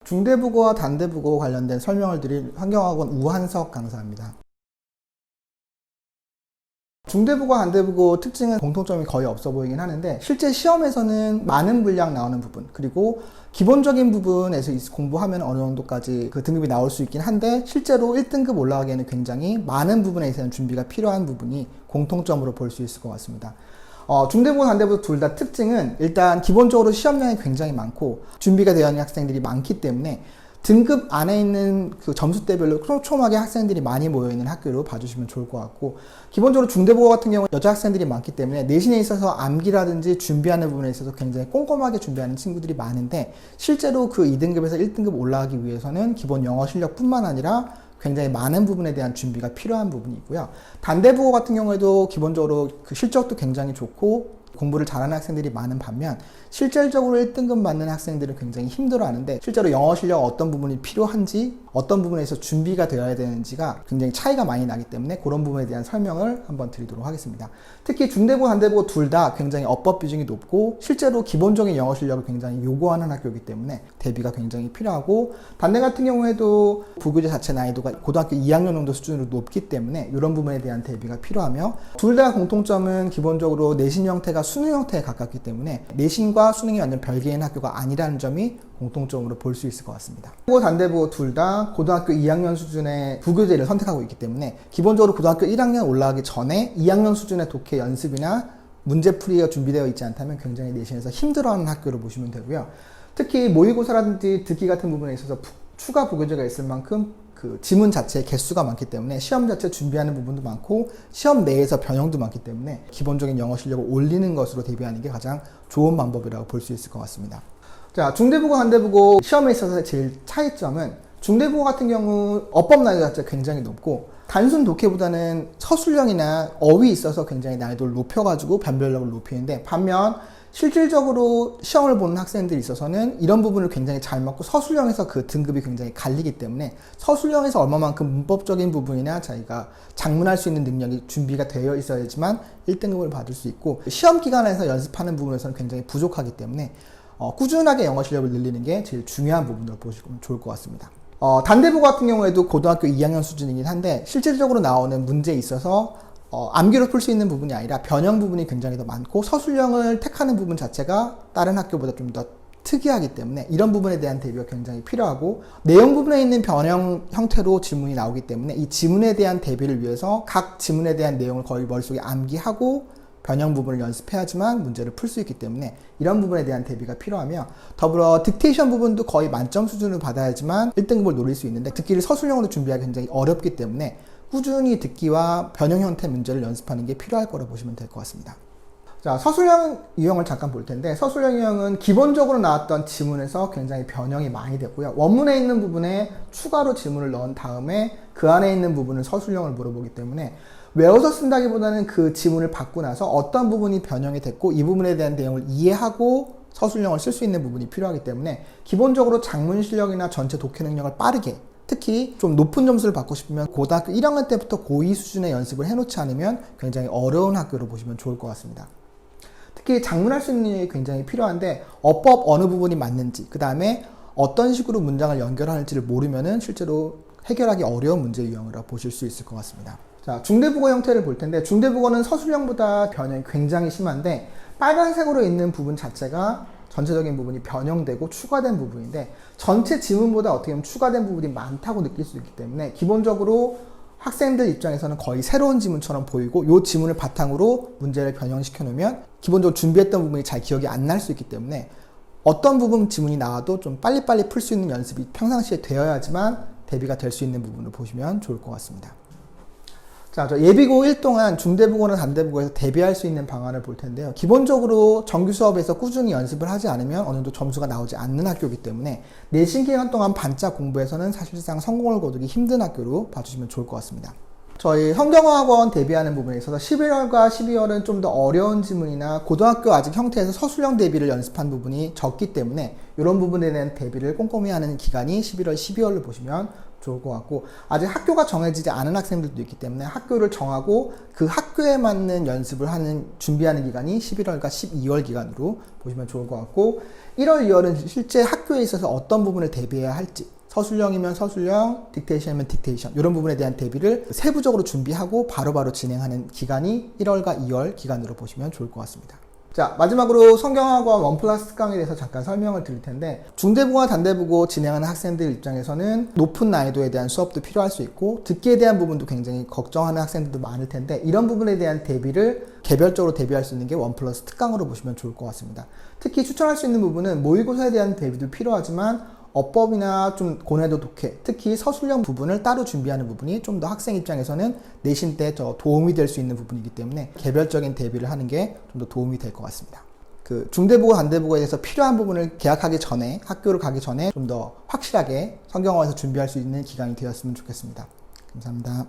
중대국어와 단대국어 관련된 설명을 드릴 환경학원 우한석 강사입니다. 중대국어, 단대국어 특징은 공통점이 거의 없어 보이긴 하는데 실제 시험에서는 많은 분량 나오는 부분, 그리고 기본적인 부분에서 공부하면 어느 정도까지 그 등급이 나올 수 있긴 한데 실제로 1등급 올라가기에는 굉장히 많은 부분에 대한 준비가 필요한 부분이 공통점으로 볼 수 있을 것 같습니다. 중대국어, 단대국어 둘 다 특징은 일단 기본적으로 시험량이 굉장히 많고 준비가 되어 있는 학생들이 많기 때문에 등급 안에 있는 그 점수대별로 촘촘하게 학생들이 많이 모여있는 학교로 봐주시면 좋을 것 같고, 기본적으로 중대국어 같은 경우는 여자 학생들이 많기 때문에 내신에 있어서 암기라든지 준비하는 부분에 있어서 굉장히 꼼꼼하게 준비하는 친구들이 많은데 실제로 그 2등급에서 1등급 올라가기 위해서는 기본 영어 실력뿐만 아니라 굉장히 많은 부분에 대한 준비가 필요한 부분이 있고요. 단대국어 같은 경우에도 기본적으로 그 실적도 굉장히 좋고 공부를 잘하는 학생들이 많은 반면 실질적으로 1등급 맞는 학생들은 굉장히 힘들어하는데 실제로 영어 실력 어떤 부분이 필요한지, 어떤 부분에서 준비가 되어야 되는지가 굉장히 차이가 많이 나기 때문에 그런 부분에 대한 설명을 한번 드리도록 하겠습니다. 특히 중대국어, 단대국어 둘 다 굉장히 어법 비중이 높고 실제로 기본적인 영어 실력을 굉장히 요구하는 학교이기 때문에 대비가 굉장히 필요하고, 단대 같은 경우에도 부교재 자체 난이도가 고등학교 2학년 정도 수준으로 높기 때문에 이런 부분에 대한 대비가 필요하며, 둘 다 공통점은 기본적으로 내신 형태가 수능 형태에 가깝기 때문에 내신과 수능이 완전 별개인 학교가 아니라는 점이 공통점으로 볼 수 있을 것 같습니다. 단대국어 둘 다 고등학교 2학년 수준의 부교재를 선택하고 있기 때문에 기본적으로 고등학교 1학년 올라가기 전에 2학년 수준의 독해 연습이나 문제풀이가 준비되어 있지 않다면 굉장히 내신에서 힘들어하는 학교로 보시면 되고요. 특히 모의고사라든지 듣기 같은 부분에 있어서 추가 부교재가 있을 만큼 그 지문 자체의 개수가 많기 때문에 시험 자체 준비하는 부분도 많고 시험 내에서 변형도 많기 때문에 기본적인 영어 실력을 올리는 것으로 대비하는 게 가장 좋은 방법이라고 볼 수 있을 것 같습니다. 자, 중대국어, 단대국어 시험에 있어서 제일 차이점은 중대국어 같은 경우 어법 난이도 자체가 굉장히 높고 단순 독해보다는 서술형이나 어휘 있어서 굉장히 난이도를 높여가지고 변별력을 높이는데, 반면 실질적으로 시험을 보는 학생들이 있어서는 이런 부분을 굉장히 잘 맞고 서술형에서 그 등급이 굉장히 갈리기 때문에 서술형에서 얼마만큼 문법적인 부분이나 자기가 작문할 수 있는 능력이 준비가 되어 있어야지만 1등급을 받을 수 있고, 시험 기간에서 연습하는 부분에서는 굉장히 부족하기 때문에 꾸준하게 영어 실력을 늘리는 게 제일 중요한 부분으로 보시면 좋을 것 같습니다. 단대국어 같은 경우에도 고등학교 2학년 수준이긴 한데 실질적으로 나오는 문제에 있어서 암기로 풀 수 있는 부분이 아니라 변형 부분이 굉장히 더 많고 서술형을 택하는 부분 자체가 다른 학교보다 좀 더 특이하기 때문에 이런 부분에 대한 대비가 굉장히 필요하고, 내용 부분에 있는 변형 형태로 지문이 나오기 때문에 이 지문에 대한 대비를 위해서 각 지문에 대한 내용을 거의 머릿속에 암기하고 변형 부분을 연습해야지만 문제를 풀 수 있기 때문에 이런 부분에 대한 대비가 필요하며, 더불어 딕테이션 부분도 거의 만점 수준을 받아야지만 1등급을 노릴 수 있는데 듣기를 서술형으로 준비하기 굉장히 어렵기 때문에 꾸준히 듣기와 변형 형태 문제를 연습하는 게 필요할 거라고 보시면 될 것 같습니다. 자, 서술형 유형을 잠깐 볼 텐데, 서술형 유형은 기본적으로 나왔던 지문에서 굉장히 변형이 많이 됐고요. 원문에 있는 부분에 추가로 지문을 넣은 다음에 그 안에 있는 부분을 서술형을 물어보기 때문에 외워서 쓴다기보다는 그 지문을 받고 나서 어떤 부분이 변형이 됐고 이 부분에 대한 내용을 이해하고 서술형을 쓸 수 있는 부분이 필요하기 때문에 기본적으로 작문 실력이나 전체 독해 능력을 빠르게, 특히 좀 높은 점수를 받고 싶으면 고등학교 1학년 때부터 고2 수준의 연습을 해놓지 않으면 굉장히 어려운 학교로 보시면 좋을 것 같습니다. 특히 작문할 수 있는 능력이 굉장히 필요한데 어법 어느 부분이 맞는지, 그 다음에 어떤 식으로 문장을 연결하는지를 모르면은 실제로 해결하기 어려운 문제 유형이라고 보실 수 있을 것 같습니다. 자, 중대국어 형태를 볼 텐데, 중대국어는 서술형보다 변형이 굉장히 심한데 빨간색으로 있는 부분 자체가 전체적인 부분이 변형되고 추가된 부분인데 전체 지문보다 어떻게 보면 추가된 부분이 많다고 느낄 수 있기 때문에 기본적으로 학생들 입장에서는 거의 새로운 지문처럼 보이고 이 지문을 바탕으로 문제를 변형시켜 놓으면 기본적으로 준비했던 부분이 잘 기억이 안 날 수 있기 때문에 어떤 부분 지문이 나와도 좀 빨리빨리 풀 수 있는 연습이 평상시에 되어야지만 대비가 될 수 있는 부분을 보시면 좋을 것 같습니다. 자, 저 예비고 1 동안 중대국어나 단대국어에서 대비할 수 있는 방안을 볼 텐데요. 기본적으로 정규 수업에서 꾸준히 연습을 하지 않으면 어느 정도 점수가 나오지 않는 학교이기 때문에 내신 기간 동안 반짝 공부해서는 사실상 성공을 거두기 힘든 학교로 봐주시면 좋을 것 같습니다. 저희 성경어학원 대비하는 부분에 있어서 11월과 12월은 좀 더 어려운 지문이나 고등학교 아직 형태에서 서술형 대비를 연습한 부분이 적기 때문에 이런 부분에 대한 대비를 꼼꼼히 하는 기간이 11월, 12월로 보시면 좋을 것 같고, 아직 학교가 정해지지 않은 학생들도 있기 때문에 학교를 정하고 그 학교에 맞는 연습을 하는 준비하는 기간이 11월과 12월 기간으로 보시면 좋을 것 같고, 1월, 2월은 실제 학교에 있어서 어떤 부분을 대비해야 할지, 서술형이면 서술형, 딕테이션이면 딕테이션, 이런 부분에 대한 대비를 세부적으로 준비하고 바로바로 진행하는 기간이 1월과 2월 기간으로 보시면 좋을 것 같습니다. 자, 마지막으로 성경학원 1+ 특강에 대해서 잠깐 설명을 드릴 텐데, 중대부와 단대부고 진행하는 학생들 입장에서는 높은 난이도에 대한 수업도 필요할 수 있고 듣기에 대한 부분도 굉장히 걱정하는 학생들도 많을 텐데, 이런 부분에 대한 대비를 개별적으로 대비할 수 있는 게 1+ 특강으로 보시면 좋을 것 같습니다. 특히 추천할 수 있는 부분은 모의고사에 대한 대비도 필요하지만 어법이나 좀 고난이도 독해, 특히 서술형 부분을 따로 준비하는 부분이 좀 더 학생 입장에서는 내신 때 더 도움이 될 수 있는 부분이기 때문에 개별적인 대비를 하는 게 좀 더 도움이 될 것 같습니다. 그 중대부고 단대부고에 대해서 필요한 부분을 계약하기 전에, 학교를 가기 전에 좀 더 확실하게 성경어에서 준비할 수 있는 기간이 되었으면 좋겠습니다. 감사합니다.